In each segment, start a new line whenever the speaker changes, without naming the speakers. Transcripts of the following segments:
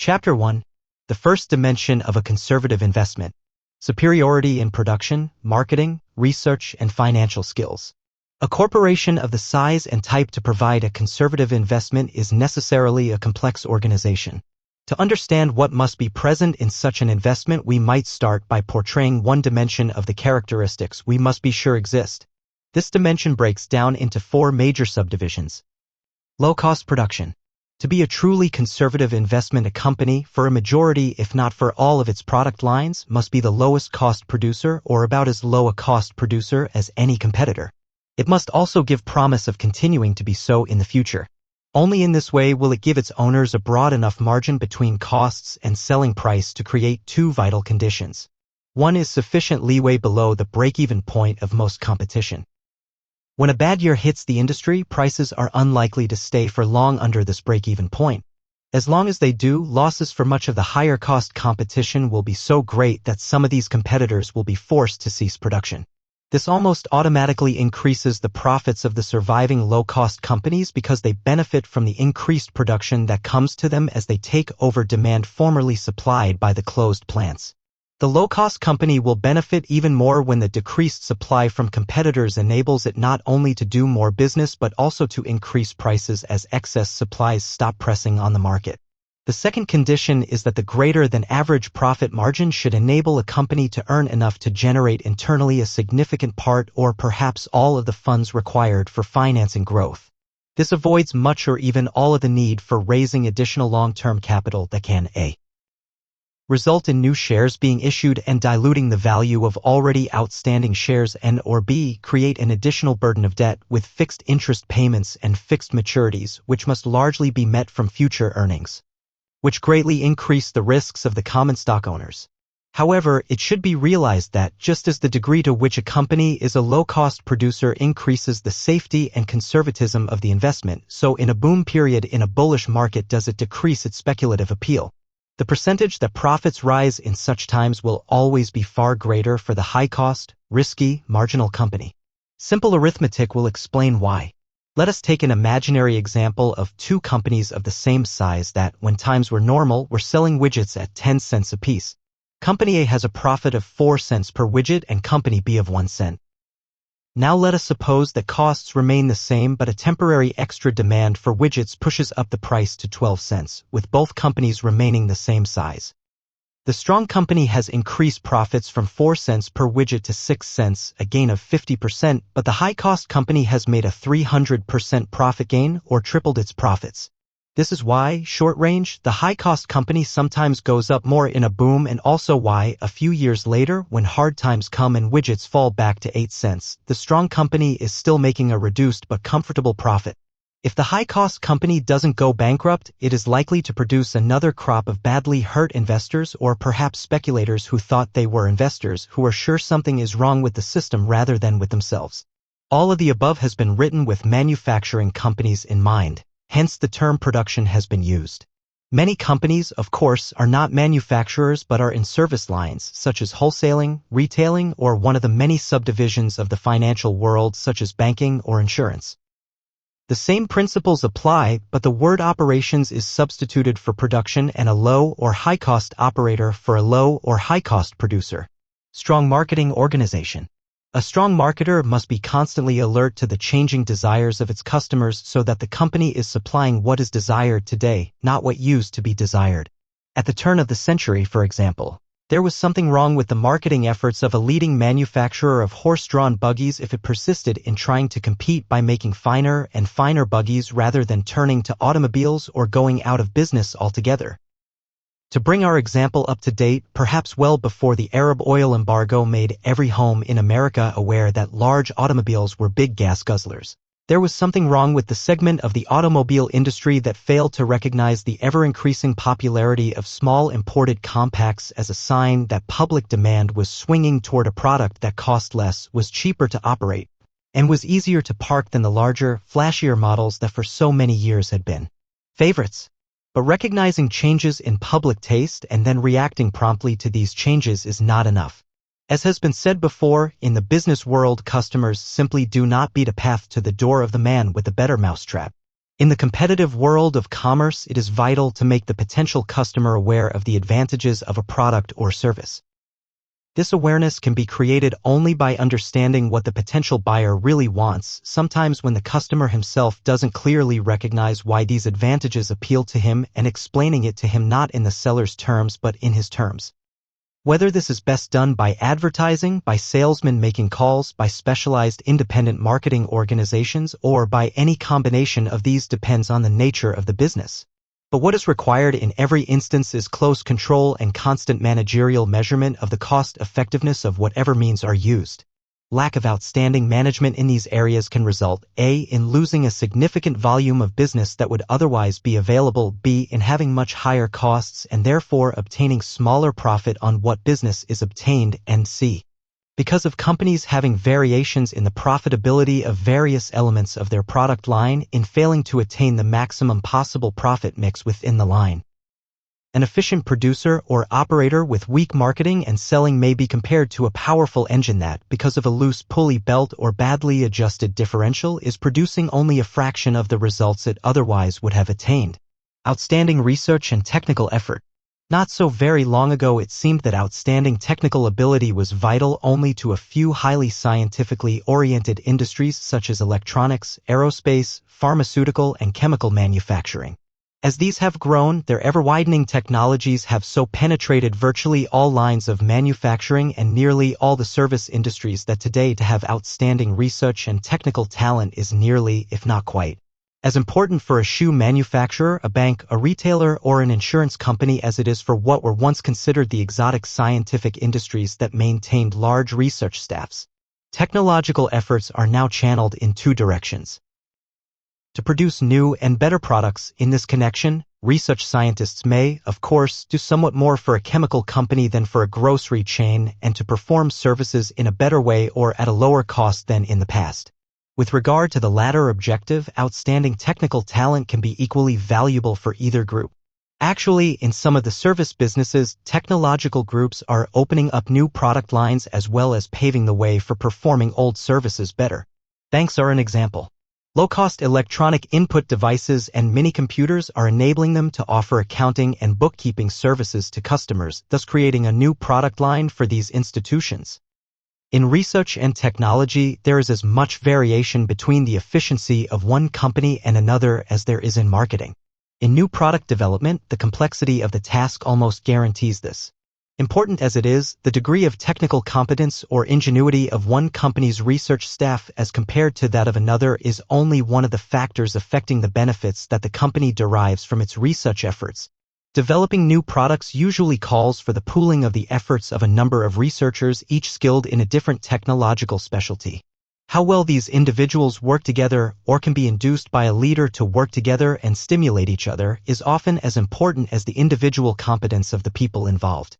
Chapter 1. The first dimension of a conservative investment. Superiority in production, marketing, research, and financial skills. A corporation of the size and type to provide a conservative investment is necessarily a complex organization. To understand what must be present in such an investment, we might start by portraying one dimension of the characteristics we must be sure exist. This dimension breaks down into 4 major subdivisions. Low-cost production. To be a truly conservative investment, a company, for a majority if not for all of its product lines, must be the lowest cost producer or about as low a cost producer as any competitor. It must also give promise of continuing to be so in the future. Only in this way will it give its owners a broad enough margin between costs and selling price to create 2 vital conditions. One is sufficient leeway below the break-even point of most competition. When a bad year hits the industry, prices are unlikely to stay for long under this break-even point. As long as they do, losses for much of the higher-cost competition will be so great that some of these competitors will be forced to cease production. This almost automatically increases the profits of the surviving low-cost companies because they benefit from the increased production that comes to them as they take over demand formerly supplied by the closed plants. The low-cost company will benefit even more when the decreased supply from competitors enables it not only to do more business but also to increase prices as excess supplies stop pressing on the market. The second condition is that the greater than average profit margin should enable a company to earn enough to generate internally a significant part or perhaps all of the funds required for financing growth. This avoids much or even all of the need for raising additional long-term capital that can a. result in new shares being issued and diluting the value of already outstanding shares, and or b. create an additional burden of debt with fixed interest payments and fixed maturities which must largely be met from future earnings, which greatly increase the risks of the common stock owners. However, it should be realized that just as the degree to which a company is a low-cost producer increases the safety and conservatism of the investment, so in a boom period in a bullish market does it decrease its speculative appeal. The percentage that profits rise in such times will always be far greater for the high-cost, risky, marginal company. Simple arithmetic will explain why. Let us take an imaginary example of 2 companies of the same size that, when times were normal, were selling widgets at 10 cents apiece. Company A has a profit of 4 cents per widget and Company B of 1 cent. Now let us suppose that costs remain the same but a temporary extra demand for widgets pushes up the price to 12 cents, with both companies remaining the same size. The strong company has increased profits from 4 cents per widget to 6 cents, a gain of 50%, but the high-cost company has made a 300% profit gain or tripled its profits. This is why, short range, the high-cost company sometimes goes up more in a boom, and also why, a few years later, when hard times come and widgets fall back to 8 cents, the strong company is still making a reduced but comfortable profit. If the high-cost company doesn't go bankrupt, it is likely to produce another crop of badly hurt investors or perhaps speculators who thought they were investors who are sure something is wrong with the system rather than with themselves. All of the above has been written with manufacturing companies in mind. Hence the term production has been used. Many companies, of course, are not manufacturers but are in service lines such as wholesaling, retailing, or one of the many subdivisions of the financial world such as banking or insurance. The same principles apply, but the word operations is substituted for production and a low or high-cost operator for a low or high-cost producer. Strong marketing organization. A strong marketer must be constantly alert to the changing desires of its customers so that the company is supplying what is desired today, not what used to be desired. At the turn of the century, for example, there was something wrong with the marketing efforts of a leading manufacturer of horse-drawn buggies if it persisted in trying to compete by making finer and finer buggies rather than turning to automobiles or going out of business altogether. To bring our example up to date, perhaps well before the Arab oil embargo made every home in America aware that large automobiles were big gas guzzlers, there was something wrong with the segment of the automobile industry that failed to recognize the ever-increasing popularity of small imported compacts as a sign that public demand was swinging toward a product that cost less, was cheaper to operate, and was easier to park than the larger, flashier models that for so many years had been favorites. But recognizing changes in public taste and then reacting promptly to these changes is not enough. As has been said before, in the business world, customers simply do not beat a path to the door of the man with the better mousetrap. In the competitive world of commerce, it is vital to make the potential customer aware of the advantages of a product or service. This awareness can be created only by understanding what the potential buyer really wants, sometimes when the customer himself doesn't clearly recognize why these advantages appeal to him, and explaining it to him not in the seller's terms but in his terms. Whether this is best done by advertising, by salesmen making calls, by specialized independent marketing organizations, or by any combination of these depends on the nature of the business. But what is required in every instance is close control and constant managerial measurement of the cost-effectiveness of whatever means are used. Lack of outstanding management in these areas can result A. in losing a significant volume of business that would otherwise be available, B. in having much higher costs and therefore obtaining smaller profit on what business is obtained, and C. because of companies having variations in the profitability of various elements of their product line in failing to attain the maximum possible profit mix within the line. An efficient producer or operator with weak marketing and selling may be compared to a powerful engine that, because of a loose pulley belt or badly adjusted differential, is producing only a fraction of the results it otherwise would have attained. Outstanding research and technical effort. Not so very long ago it seemed that outstanding technical ability was vital only to a few highly scientifically oriented industries such as electronics, aerospace, pharmaceutical, and chemical manufacturing. As these have grown, their ever-widening technologies have so penetrated virtually all lines of manufacturing and nearly all the service industries that today to have outstanding research and technical talent is nearly, if not quite, as important for a shoe manufacturer, a bank, a retailer, or an insurance company as it is for what were once considered the exotic scientific industries that maintained large research staffs. Technological efforts are now channeled in two directions. To produce new and better products. In this connection, research scientists may, of course, do somewhat more for a chemical company than for a grocery chain, and to perform services in a better way or at a lower cost than in the past. With regard to the latter objective, outstanding technical talent can be equally valuable for either group. Actually, in some of the service businesses, technological groups are opening up new product lines as well as paving the way for performing old services better. Banks are an example. Low-cost electronic input devices and mini-computers are enabling them to offer accounting and bookkeeping services to customers, thus creating a new product line for these institutions. In research and technology, there is as much variation between the efficiency of one company and another as there is in marketing. In new product development, the complexity of the task almost guarantees this. Important as it is, the degree of technical competence or ingenuity of one company's research staff as compared to that of another is only one of the factors affecting the benefits that the company derives from its research efforts. Developing new products usually calls for the pooling of the efforts of a number of researchers, each skilled in a different technological specialty. How well these individuals work together, or can be induced by a leader to work together and stimulate each other, is often as important as the individual competence of the people involved.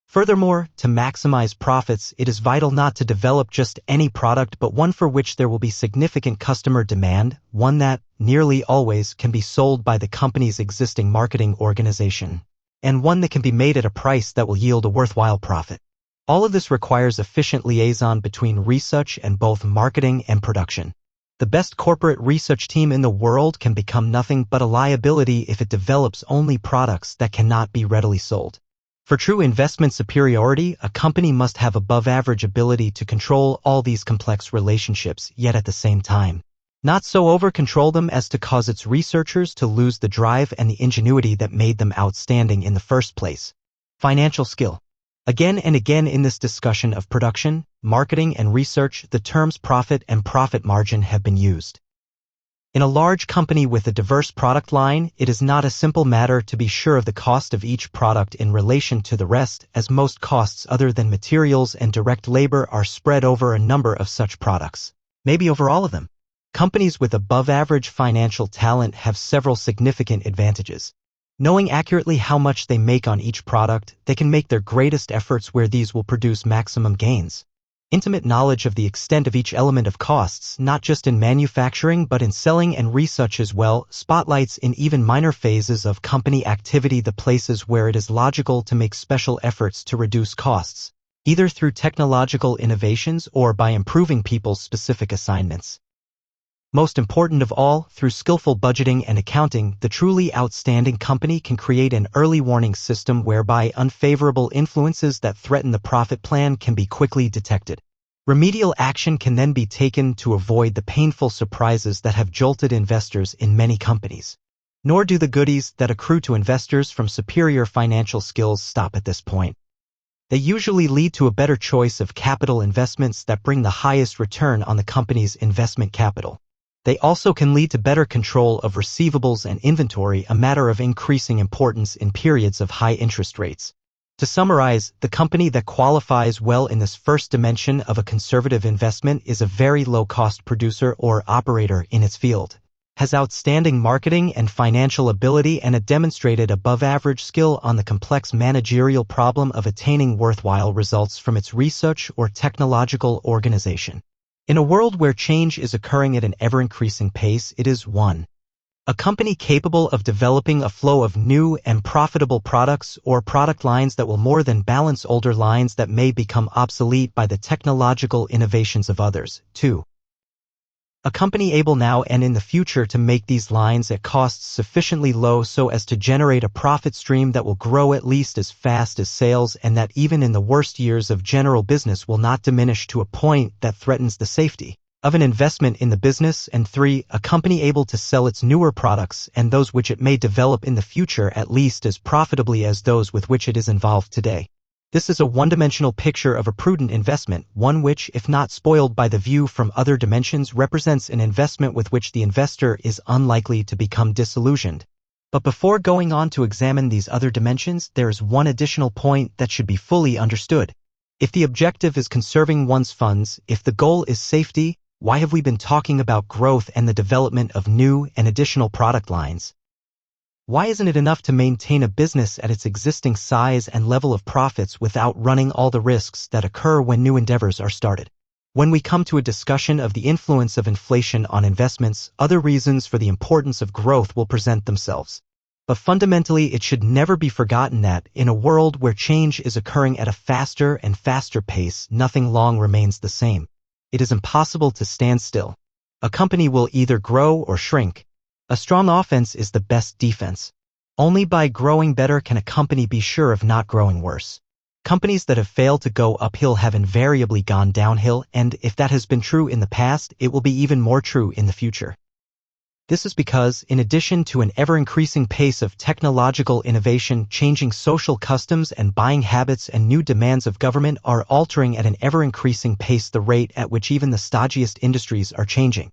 Furthermore, to maximize profits, it is vital not to develop just any product but one for which there will be significant customer demand, one that, nearly always, can be sold by the company's existing marketing organization, and one that can be made at a price that will yield a worthwhile profit. All of this requires efficient liaison between research and both marketing and production. The best corporate research team in the world can become nothing but a liability if it develops only products that cannot be readily sold. For true investment superiority, a company must have above-average ability to control all these complex relationships, yet at the same time, not so over-control them as to cause its researchers to lose the drive and the ingenuity that made them outstanding in the first place. Financial skill. Again and again in this discussion of production, marketing, and research, the terms profit and profit margin have been used. In a large company with a diverse product line, it is not a simple matter to be sure of the cost of each product in relation to the rest, as most costs other than materials and direct labor are spread over a number of such products, maybe over all of them. Companies with above-average financial talent have several significant advantages. Knowing accurately how much they make on each product, they can make their greatest efforts where these will produce maximum gains. Intimate knowledge of the extent of each element of costs, not just in manufacturing but in selling and research as well, spotlights in even minor phases of company activity the places where it is logical to make special efforts to reduce costs, either through technological innovations or by improving people's specific assignments. Most important of all, through skillful budgeting and accounting, the truly outstanding company can create an early warning system whereby unfavorable influences that threaten the profit plan can be quickly detected. Remedial action can then be taken to avoid the painful surprises that have jolted investors in many companies. Nor do the goodies that accrue to investors from superior financial skills stop at this point. They usually lead to a better choice of capital investments that bring the highest return on the company's investment capital. They also can lead to better control of receivables and inventory, a matter of increasing importance in periods of high interest rates. To summarize, the company that qualifies well in this first dimension of a conservative investment is a very low-cost producer or operator in its field, has outstanding marketing and financial ability, and a demonstrated above-average skill on the complex managerial problem of attaining worthwhile results from its research or technological organization. In a world where change is occurring at an ever-increasing pace, it is a company capable of developing a flow of new and profitable products or product lines that will more than balance older lines that may become obsolete by the technological innovations of others. 2. A company able now and in the future to make these lines at costs sufficiently low so as to generate a profit stream that will grow at least as fast as sales, and that even in the worst years of general business will not diminish to a point that threatens the safety of an investment in the business. And 3. A company able to sell its newer products and those which it may develop in the future at least as profitably as those with which it is involved today. This is a one-dimensional picture of a prudent investment, one which, if not spoiled by the view from other dimensions, represents an investment with which the investor is unlikely to become disillusioned. But before going on to examine these other dimensions, there is one additional point that should be fully understood. If the objective is conserving one's funds, if the goal is safety, why have we been talking about growth and the development of new and additional product lines? Why isn't it enough to maintain a business at its existing size and level of profits without running all the risks that occur when new endeavors are started? When we come to a discussion of the influence of inflation on investments, other reasons for the importance of growth will present themselves. But fundamentally, it should never be forgotten that, in a world where change is occurring at a faster and faster pace, nothing long remains the same. It is impossible to stand still. A company will either grow or shrink. A strong offense is the best defense. Only by growing better can a company be sure of not growing worse. Companies that have failed to go uphill have invariably gone downhill, and if that has been true in the past, it will be even more true in the future. This is because, in addition to an ever-increasing pace of technological innovation, changing social customs and buying habits and new demands of government are altering at an ever-increasing pace the rate at which even the stodgiest industries are changing.